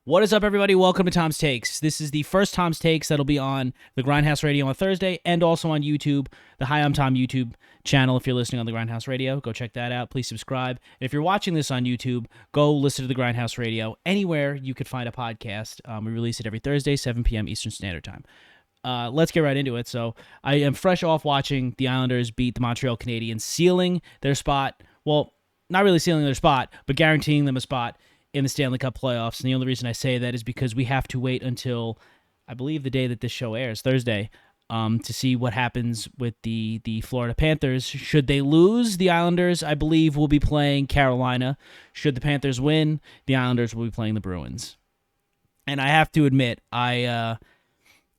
What is up, everybody? Welcome to Tom's Takes. This is the first Tom's Takes that'll be on the Grindhouse Radio on Thursday and also on YouTube, the Hi, I'm Tom YouTube channel. If you're listening on the Grindhouse Radio, go check that out. Please subscribe. And if you're watching this on YouTube, go listen to the Grindhouse Radio anywhere you could find a podcast. We release it every Thursday, 7 p.m. Eastern Standard Time. Let's get right into it. So I am fresh off watching the Islanders beat the Montreal Canadiens, sealing their spot. Well, not really sealing their spot, but guaranteeing them a spot in the Stanley Cup playoffs. And the only reason I say that is because we have to wait until, I believe, the day that this show airs, Thursday, to see what happens with the Florida Panthers. Should they lose, the Islanders, I believe, will be playing Carolina. Should the Panthers win, the Islanders will be playing the Bruins. And I have to admit,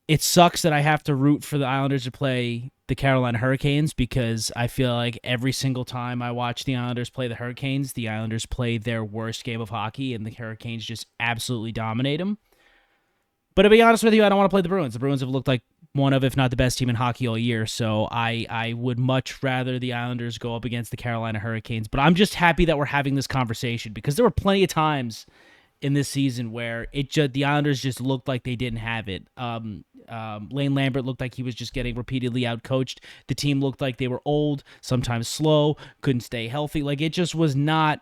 it sucks that I have to root for the Islanders to play the Carolina Hurricanes, because I feel like every single time I watch the Islanders play the Hurricanes play their worst game of hockey, and the Hurricanes just absolutely dominate them. But to be honest with you, I don't want to play the Bruins. The Bruins have looked like one of, if not the best team in hockey all year, so I would much rather the Islanders go up against the Carolina Hurricanes. But I'm just happy that we're having this conversation, because there were plenty of times in this season where the Islanders just looked like they didn't have it. Lane Lambert looked like he was just getting repeatedly outcoached. The team looked like they were old, sometimes slow, couldn't stay healthy. Like, it just was not.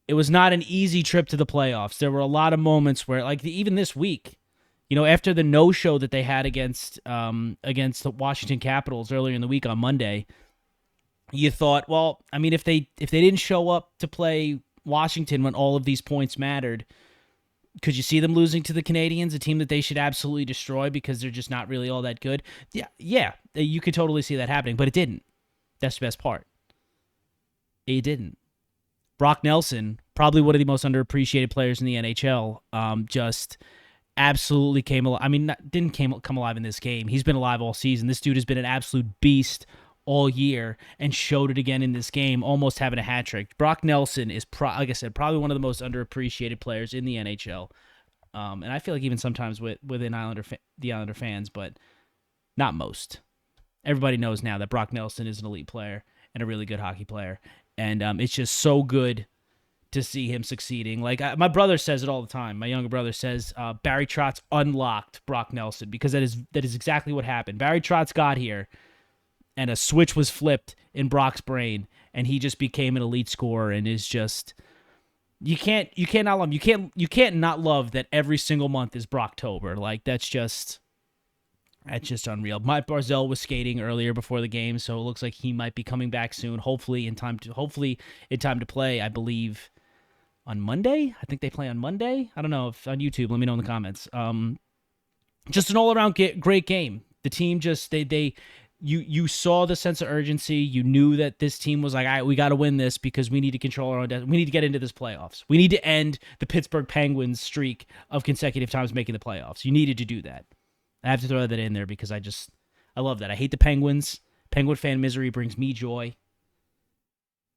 It was not an easy trip to the playoffs. There were a lot of moments where, like, even this week, after the no-show that they had against the Washington Capitals earlier in the week on Monday, you thought, well, I mean, if they didn't show up to play Washington when all of these points mattered, could you see them losing to the Canadiens, a team that they should absolutely destroy because they're just not really all that good? Yeah, you could totally see that happening, but it didn't. That's the best part. It didn't. Brock Nelson, probably one of the most underappreciated players in the NHL, just absolutely came alive. I mean, didn't come alive in this game. He's been alive all season. This dude has been an absolute beast all year and showed it again in this game, almost having a hat trick. Brock Nelson is, like I said, probably one of the most underappreciated players in the NHL. And I feel like even sometimes within the Islander fans, but not most. Everybody knows now that Brock Nelson is an elite player and a really good hockey player. And it's just so good to see him succeeding. Like, my brother says it all the time. My younger brother says Barry Trotz unlocked Brock Nelson, because that is exactly what happened. Barry Trotz got here, and a switch was flipped in Brock's brain, and he just became an elite scorer, and is just, you can't not love him. You can't not love that every single month is Brocktober. Like, that's just unreal. Mike Barzell was skating earlier before the game, so it looks like he might be coming back soon. Hopefully in time to play. I believe on Monday. I think they play on Monday. I don't know if on YouTube. Let me know in the comments. Just an all-around great game. The team just You saw the sense of urgency. You knew that this team was like, all right, we got to win this because we need to control our own destiny. We need to get into this playoffs. We need to end the Pittsburgh Penguins streak of consecutive times making the playoffs. You needed to do that. I have to throw that in there because I love that. I hate the Penguins. Penguin fan misery brings me joy.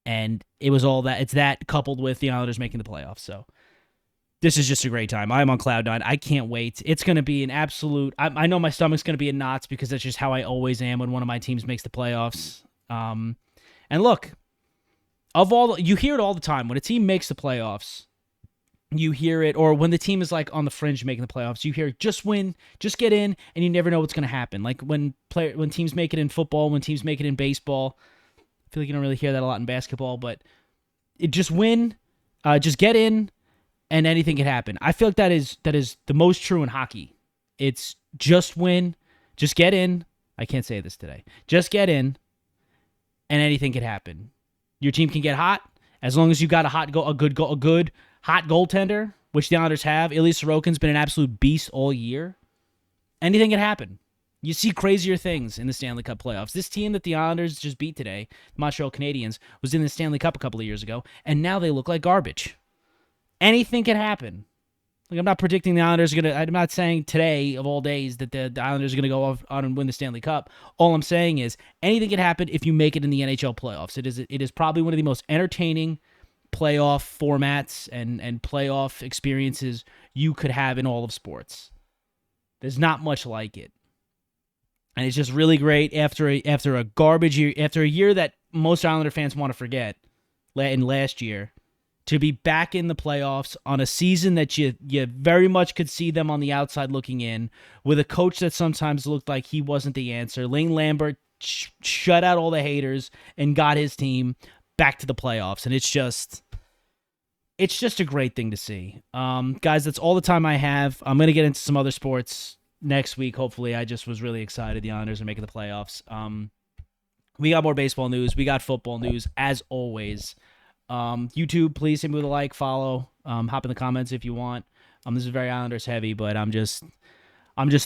And it was all that. It's that coupled with the Islanders making the playoffs. So this is just a great time. I'm on cloud nine. I can't wait. It's going to be an absolute... I know my stomach's going to be in knots because that's just how I always am when one of my teams makes the playoffs. And look, you hear it all the time. When a team makes the playoffs, you hear it, or when the team is like on the fringe of making the playoffs, you hear just win, just get in, and you never know what's going to happen. Like when teams make it in football, when teams make it in baseball. I feel like you don't really hear that a lot in basketball, but just win, just get in, and anything can happen. I feel like that is the most true in hockey. It's just win, just get in. I can't say this today. Just get in, and anything can happen. Your team can get hot as long as you got a good hot goaltender, which the Islanders have. Ilya Sorokin's been an absolute beast all year. Anything can happen. You see crazier things in the Stanley Cup playoffs. This team that the Islanders just beat today, the Montreal Canadiens, was in the Stanley Cup a couple of years ago, and now they look like garbage. Anything can happen. Like, I'm not predicting the Islanders are going to... I'm not saying today, of all days, that the Islanders are going to go on and win the Stanley Cup. All I'm saying is anything can happen if you make it in the NHL playoffs. It is probably one of the most entertaining playoff formats and playoff experiences you could have in all of sports. There's not much like it. And it's just really great after a garbage year, after a year that most Islander fans want to forget, in last year, to be back in the playoffs on a season that you very much could see them on the outside looking in, with a coach that sometimes looked like he wasn't the answer. Lane Lambert shut out all the haters and got his team back to the playoffs, and it's just a great thing to see. Guys, that's all the time I have. I'm going to get into some other sports next week, hopefully. I just was really excited the Islanders are making the playoffs. We got more baseball news. We got football news, as always. YouTube, please hit me with a like, follow. Hop in the comments if you want. This is very Islanders heavy, but I'm just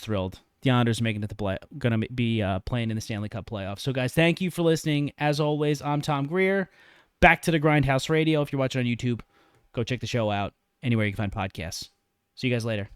thrilled. The Islanders are making it going to be playing in the Stanley Cup playoffs. So, guys, thank you for listening. As always, I'm Tom Greer. Back to the Grindhouse Radio. If you're watching on YouTube, go check the show out anywhere you can find podcasts. See you guys later.